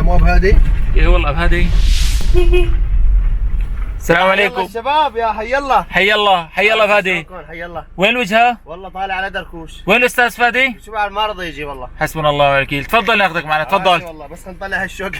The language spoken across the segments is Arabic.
ابواب هذه؟ ايه والله بهذه. السلام عليكم. الشباب يا حي الله. حي الله حي الله فادي. حي الله. وين وجهه؟ والله طالع على دركوش. وين الاستاذ فادي؟ شو بعد ما رضى يجي والله. حسبنا الله ونعم الوكيل. تفضل ناخذك معنا تفضل. والله بس نطلع هالشوق.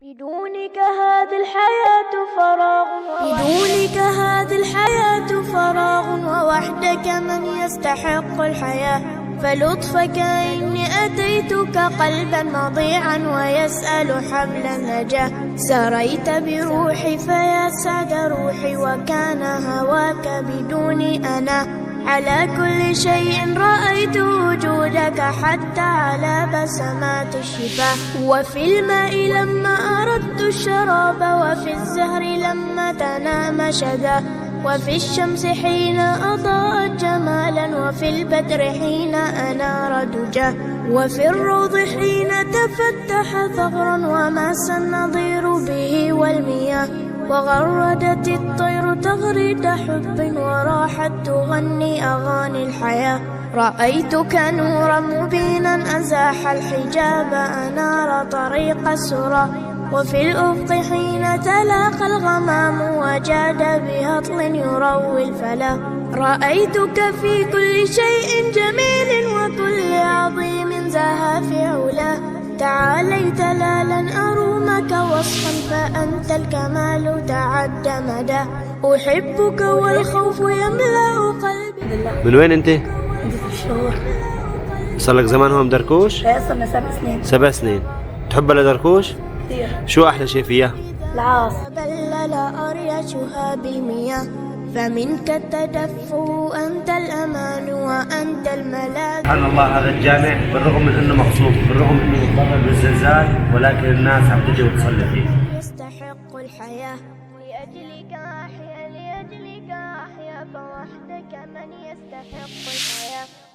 بدونك هذه الحياة فراغ، بدونك هذه الحياة فراغ، ووحدك من يستحق الحياة. فلطفك إني أتيتك قلبا مضيعا ويسأل حبل النجاة. سريت بروحي فيا سعد روحي، وكان هواك بدوني أنا. على كل شيء رأيت وجودك، حتى على بسمات الشفاه. وفي الماء لما أردت الشراب، وفي الزهر لما تنام شذا. وفي الشمس حين أضاءت جمالا، وفي البدر حين أنار دجاه. وفي الروض حين تفتح ثغرا، وماس النظير به والمياه. وغردت الطير تغريد حب، وراحت تغني أغاني الحياة. رأيتك نورا مبينا أزاح الحجاب، أنار طريق السرى. وفي الأفق حين تلاقى الغمام، وجاد بهطل يروي الفلا. رأيتك في كل شيء جميل، وكل عظيم زاها في علاه. تعاليت لا لن أرومك وصفا، فأنت الكمال تعدى مدى. أحبك والخوف يملأ قلبي. من وين أنت؟ في الشهور. صار لك زمان هون بدركوش؟ صرنا 7 سنين. 7 سنين. تحب لدركوش؟ كثير. شو أحلى شيء فيها؟ العاص. بلل أريشها بالمياه، فمنك التدفؤ أنت الأمان وأنت الملاذ. سبحان الله، هذا الجامع بالرغم من انه مقصوف، بالرغم انه متضرر بالزلزال، ولكن الناس عم تجي وتصلي فيه. يستحق الحياة، لأجلك أحيا، لأجلك أحيا، فوحدك من يستحق الحياة.